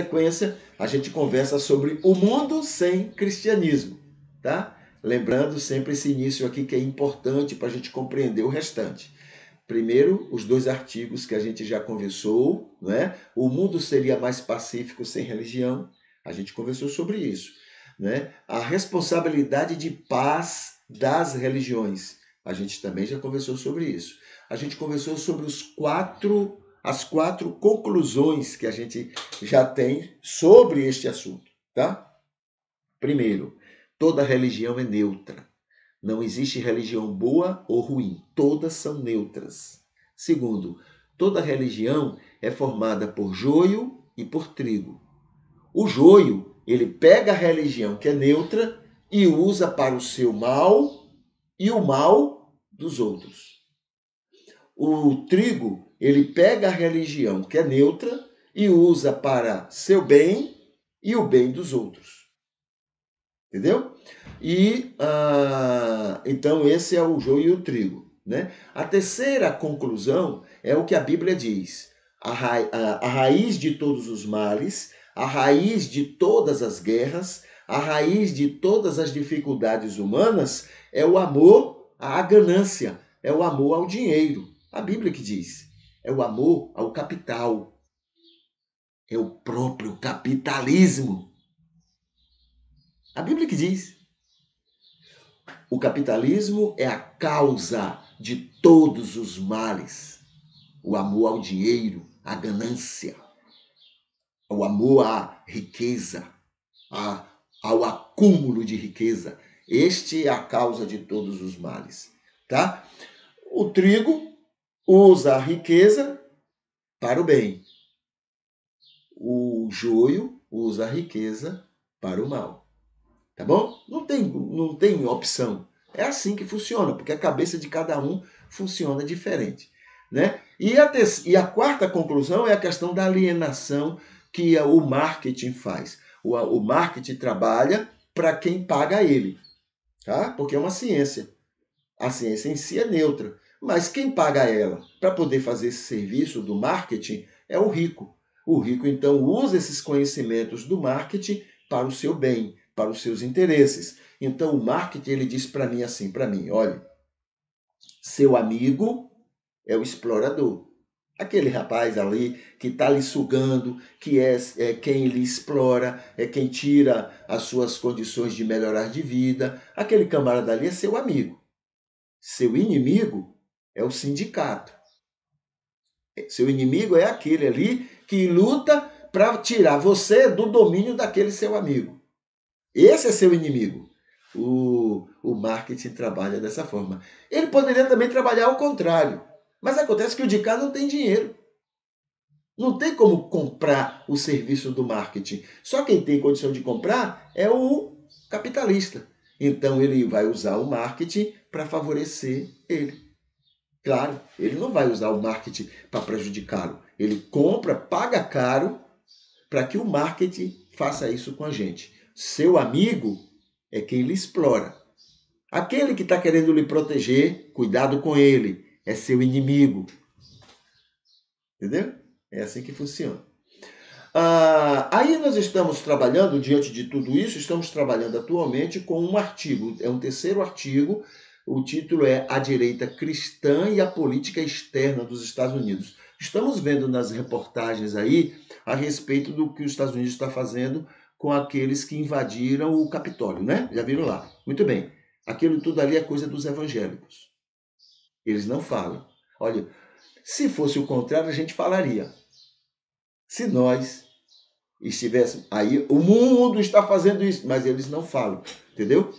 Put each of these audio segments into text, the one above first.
sequência, a gente conversa sobre o mundo sem cristianismo, tá? Lembrando sempre esse início aqui que é importante para a gente compreender o restante. Primeiro, os dois artigos que a gente já conversou, né? O mundo seria mais pacífico sem religião. A gente conversou sobre isso, né? A responsabilidade de paz das religiões. A gente também já conversou sobre isso. A gente conversou sobre as quatro conclusões que a gente já tem sobre este assunto, tá? Primeiro, toda religião é neutra. Não existe religião boa ou ruim, todas são neutras. Segundo, toda religião é formada por joio e por trigo. O joio, ele pega a religião que é neutra e usa para o seu mal e o mal dos outros. O trigo, ele pega a religião que é neutra e usa para seu bem e o bem dos outros. Entendeu? Então esse é o joio e o trigo, né? A terceira conclusão é o que a Bíblia diz. A raiz de todos os males, a raiz de todas as guerras, a raiz de todas as dificuldades humanas é o amor à ganância, é o amor ao dinheiro. A Bíblia que diz. É o amor ao capital. É o próprio capitalismo. A Bíblia que diz. O capitalismo é a causa de todos os males. O amor ao dinheiro, à ganância, o amor à riqueza, ao acúmulo de riqueza. Este é a causa de todos os males, tá? O trigo usa a riqueza para o bem. O joio usa a riqueza para o mal. Tá bom? Não tem opção. É assim que funciona, porque a cabeça de cada um funciona diferente, né? E a quarta conclusão é a questão da alienação que o marketing faz. O marketing trabalha para quem paga ele, tá? Porque é uma ciência. A ciência em si é neutra, mas quem paga ela para poder fazer esse serviço do marketing é o rico. O rico, então, usa esses conhecimentos do marketing para o seu bem, para os seus interesses. Então, o marketing ele diz para mim assim, olha, seu amigo é o explorador. Aquele rapaz ali que está lhe sugando, que é quem lhe explora, é quem tira as suas condições de melhorar de vida. Aquele camarada ali é seu amigo. Seu inimigo é o sindicato. Seu inimigo é aquele ali que luta para tirar você do domínio daquele seu amigo. Esse é seu inimigo. O marketing trabalha dessa forma. Ele poderia também trabalhar ao contrário. Mas acontece que o de cá não tem dinheiro. Não tem como comprar o serviço do marketing. Só quem tem condição de comprar é o capitalista. Então ele vai usar o marketing para favorecer ele. Claro, ele não vai usar o marketing para prejudicá-lo. Ele compra, paga caro para que o marketing faça isso com a gente. Seu amigo é quem lhe explora. Aquele que está querendo lhe proteger, cuidado com ele. É seu inimigo. Entendeu? É assim que funciona. Aí nós estamos trabalhando, diante de tudo isso, estamos trabalhando atualmente com um artigo. É um terceiro artigo. O título é A Direita Cristã e a Política Externa dos Estados Unidos. Estamos vendo nas reportagens aí a respeito do que os Estados Unidos está fazendo com aqueles que invadiram o Capitólio, né? Já viram lá? Muito bem. Aquilo tudo ali é coisa dos evangélicos. Eles não falam. Olha, se fosse o contrário, a gente falaria. Se nós estivéssemos... Aí o mundo está fazendo isso, mas eles não falam, entendeu?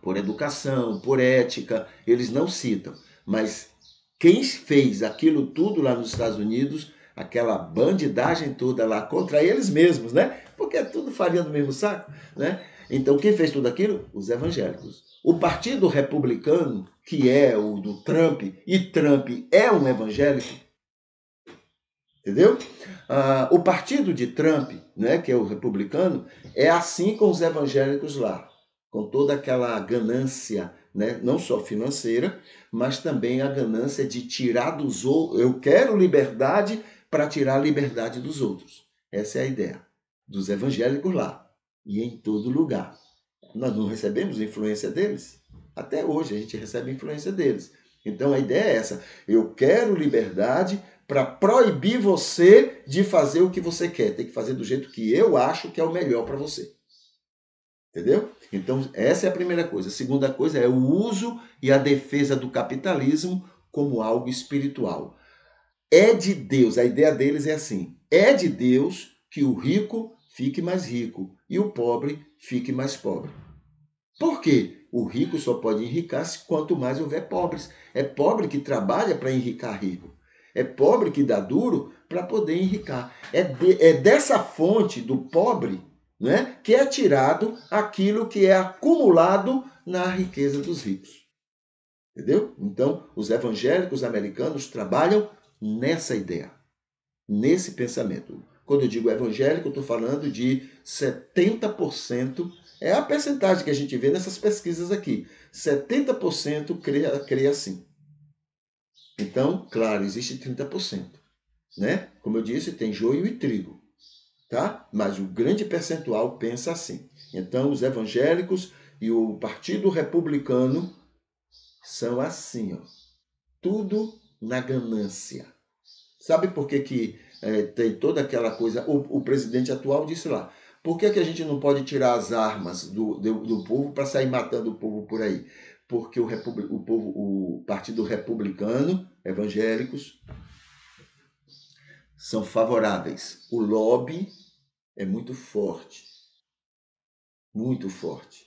Por educação, por ética, eles não citam. Mas quem fez aquilo tudo lá nos Estados Unidos, aquela bandidagem toda lá contra eles mesmos, né? Porque é tudo farinha do mesmo saco, né? Então quem fez tudo aquilo? Os evangélicos. O Partido Republicano, que é o do Trump, e Trump é um evangélico, entendeu? O partido de Trump, né, que é o republicano, é assim com os evangélicos lá, com toda aquela ganância, né, não só financeira, mas também a ganância de tirar dos outros. Eu quero liberdade para tirar a liberdade dos outros. Essa é a ideia dos evangélicos lá e em todo lugar. Nós não recebemos influência deles? Até hoje a gente recebe influência deles. Então a ideia é essa. Eu quero liberdade para proibir você de fazer o que você quer. Tem que fazer do jeito que eu acho que é o melhor para você. Entendeu? Então essa é a primeira coisa. A segunda coisa é o uso e a defesa do capitalismo como algo espiritual. É de Deus, a ideia deles é assim, é de Deus que o rico fique mais rico e o pobre fique mais pobre. Por quê? O rico só pode enriquecer quanto mais houver pobres. É pobre que trabalha para enricar rico. É pobre que dá duro para poder enricar. É dessa fonte do pobre, né, que é tirado aquilo que é acumulado na riqueza dos ricos. Entendeu? Então, os evangélicos americanos trabalham nessa ideia, nesse pensamento. Quando eu digo evangélico, eu estou falando de 70%, é a percentagem que a gente vê nessas pesquisas aqui. 70% crê assim. Então, claro, existe 30%. Né? Como eu disse, tem joio e trigo. Tá? Mas o grande percentual pensa assim. Então, os evangélicos e o Partido Republicano são assim, ó. Tudo na ganância. Sabe por que tem toda aquela coisa? O presidente atual disse lá, por que a gente não pode tirar as armas do povo para sair matando o povo por aí? Porque o Partido Republicano, evangélicos, são favoráveis. O lobby é muito forte. Muito forte.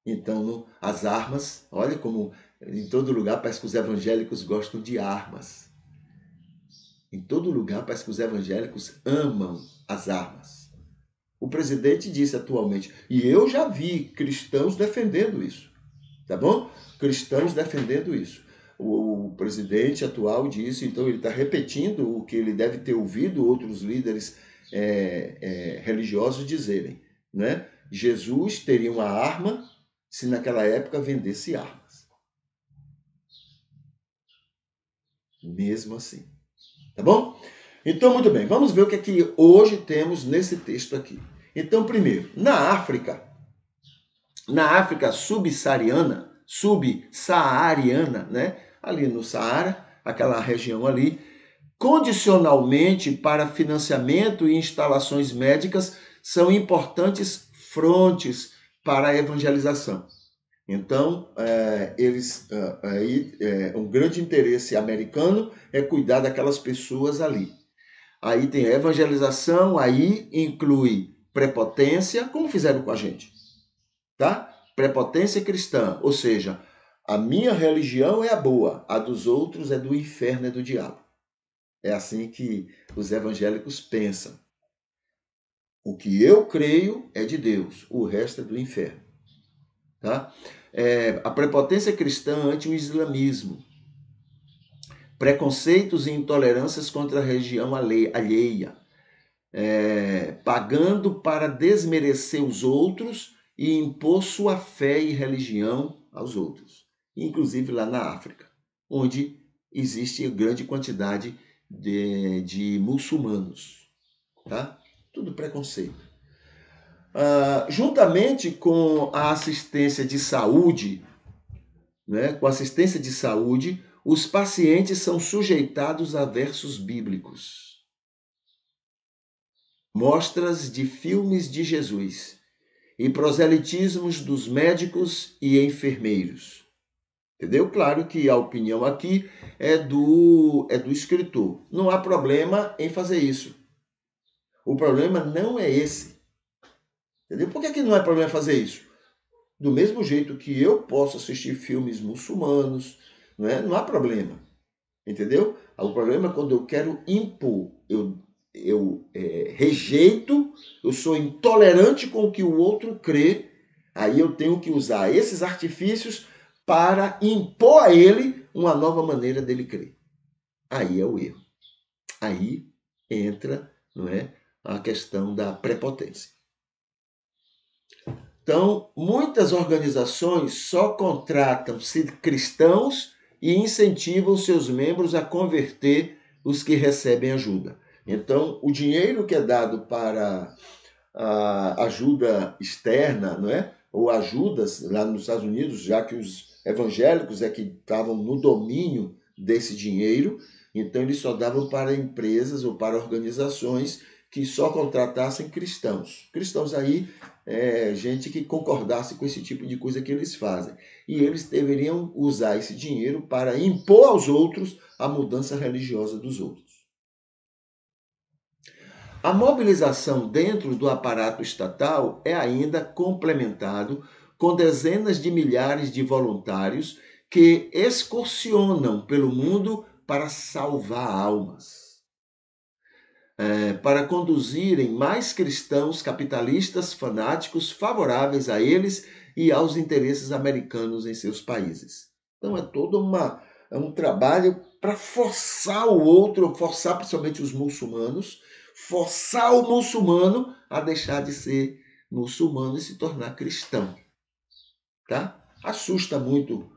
Então, as armas, olha como em todo lugar parece que os evangélicos gostam de armas. Em todo lugar parece que os evangélicos amam as armas. O presidente disse atualmente, e eu já vi cristãos defendendo isso, tá bom? Cristãos defendendo isso. O presidente atual disse, então ele está repetindo o que ele deve ter ouvido outros líderes religiosos dizerem, né? Jesus teria uma arma se naquela época vendesse armas. Mesmo assim. Tá bom? Então, muito bem, vamos ver o que é que hoje temos nesse texto aqui. Então, primeiro, na África subsaariana, né? Ali no Saara, aquela região ali, condicionalmente para financiamento e instalações médicas, são importantes frontes para a evangelização. Então, um grande interesse americano é cuidar daquelas pessoas ali. Aí tem a evangelização, aí inclui prepotência, como fizeram com a gente, tá? Prepotência cristã, ou seja, a minha religião é a boa, a dos outros é do inferno, é do diabo. É assim que os evangélicos pensam. O que eu creio é de Deus, o resto é do inferno. Tá? A prepotência cristã ante o islamismo. Preconceitos e intolerâncias contra a religião alheia. Pagando para desmerecer os outros e impor sua fé e religião aos outros. Inclusive lá na África, onde existe grande quantidade de muçulmanos. Tá? Tudo preconceito. Juntamente com a assistência de saúde, né, com assistência de saúde, os pacientes são sujeitados a versos bíblicos, mostras de filmes de Jesus e proselitismos dos médicos e enfermeiros. Entendeu? Claro que a opinião aqui é do escritor. Não há problema em fazer isso. O problema não é esse. Entendeu? Por que não é problema fazer isso? Do mesmo jeito que eu posso assistir filmes muçulmanos, não há problema. Entendeu? O problema é quando eu quero impor, eu rejeito, eu sou intolerante com o que o outro crê, aí eu tenho que usar esses artifícios para impor a ele uma nova maneira dele crer. Aí é o erro. Aí entra, a questão da prepotência. Então, muitas organizações só contratam cristãos e incentivam seus membros a converter os que recebem ajuda. Então, o dinheiro que é dado para a ajuda externa, não é? Ou ajudas lá nos Estados Unidos, já que os evangélicos é que estavam no domínio desse dinheiro, então eles só davam para empresas ou para organizações que só contratassem cristãos. Cristãos aí é gente que concordasse com esse tipo de coisa que eles fazem. E eles deveriam usar esse dinheiro para impor aos outros a mudança religiosa dos outros. A mobilização dentro do aparato estatal é ainda complementado com dezenas de milhares de voluntários que excursionam pelo mundo para salvar almas, para conduzirem mais cristãos capitalistas fanáticos favoráveis a eles e aos interesses americanos em seus países. Então é um trabalho para forçar o outro, forçar principalmente os muçulmanos, forçar o muçulmano a deixar de ser muçulmano e se tornar cristão. Tá? Assusta muito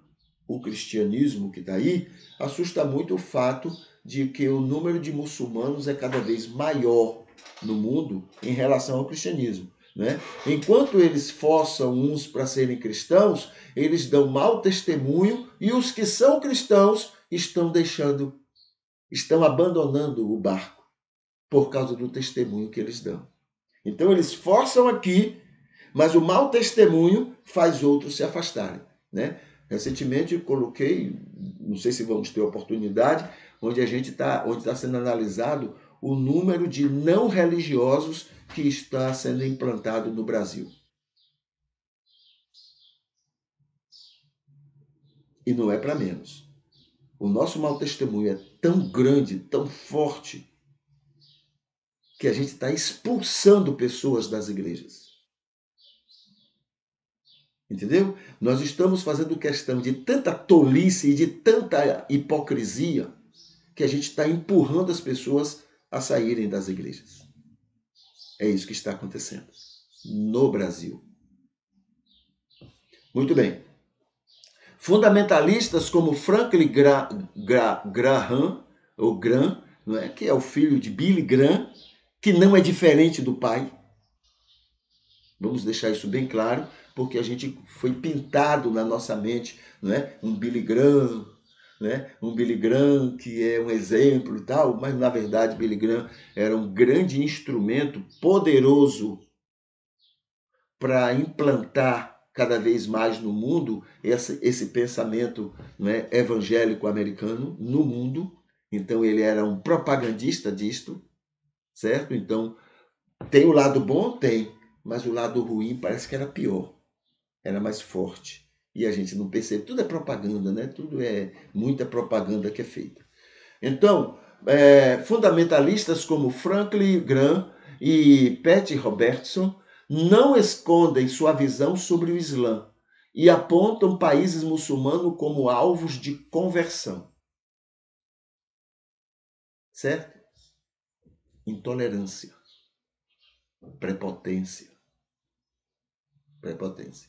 o cristianismo que está aí, assusta muito o fato de que o número de muçulmanos é cada vez maior no mundo em relação ao cristianismo. Né? Enquanto eles forçam uns para serem cristãos, eles dão mau testemunho e os que são cristãos estão abandonando o barco por causa do testemunho que eles dão. Então eles forçam aqui, mas o mau testemunho faz outros se afastarem. Né? Recentemente eu coloquei, não sei se vamos ter oportunidade, onde está sendo analisado o número de não religiosos que está sendo implantado no Brasil. E não é para menos. O nosso mau testemunho é tão grande, tão forte, que a gente está expulsando pessoas das igrejas. Entendeu? Nós estamos fazendo questão de tanta tolice e de tanta hipocrisia que a gente está empurrando as pessoas a saírem das igrejas. É isso que está acontecendo no Brasil. Muito bem. Fundamentalistas como Franklin Graham, ou Graham, não é? Que é o filho de Billy Graham, que não é diferente do pai. Vamos deixar isso bem claro, porque a gente foi pintado na nossa mente, não é? Um Billy Graham, né? Um Billy Graham que é um exemplo e tal, mas na verdade Billy Graham era um grande instrumento poderoso para implantar cada vez mais no mundo esse pensamento, né, evangélico americano no mundo. Então ele era um propagandista disto, certo? Então tem o lado bom? Tem, mas o lado ruim parece que era pior, era mais forte. E a gente não percebe. Tudo é propaganda, né? Tudo é muita propaganda que é feita. Então, fundamentalistas como Franklin Graham e Pat Robertson não escondem sua visão sobre o Islã e apontam países muçulmanos como alvos de conversão. Certo? Intolerância. Prepotência. Prepotência.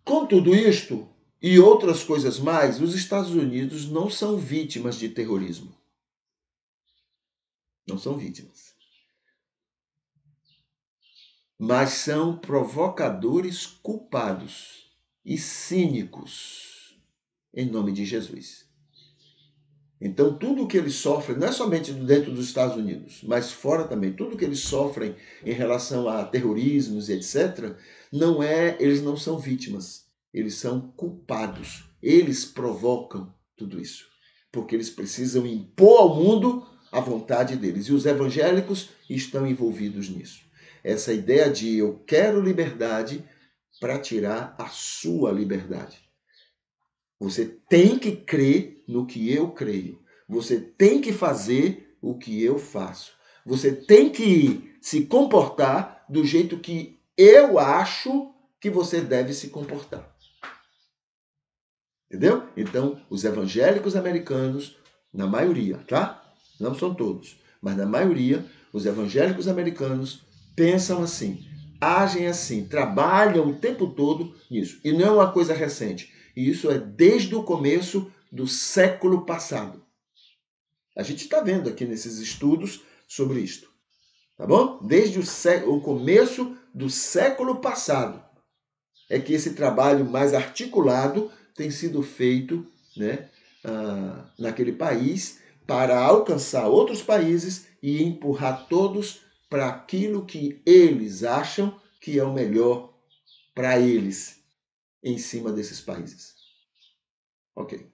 Com tudo isto e outras coisas mais, os Estados Unidos não são vítimas de terrorismo. Não são vítimas. Mas são provocadores culpados e cínicos em nome de Jesus. Então, tudo que eles sofrem, não é somente dentro dos Estados Unidos, mas fora também, tudo que eles sofrem em relação a terrorismos, etc., eles não são vítimas, eles são culpados. Eles provocam tudo isso, porque eles precisam impor ao mundo a vontade deles. E os evangélicos estão envolvidos nisso. Essa ideia de eu quero liberdade para tirar a sua liberdade. Você tem que crer no que eu creio. Você tem que fazer o que eu faço. Você tem que se comportar do jeito que eu acho que você deve se comportar. Entendeu? Então, os evangélicos americanos, na maioria, tá? Não são todos, mas na maioria, os evangélicos americanos pensam assim, agem assim, trabalham o tempo todo nisso. E não é uma coisa recente. E isso é desde o começo do século passado. A gente está vendo aqui nesses estudos sobre isto. Tá bom? Desde o começo do século passado é que esse trabalho mais articulado tem sido feito, né, naquele país para alcançar outros países e empurrar todos para aquilo que eles acham que é o melhor para eles em cima desses países. Ok.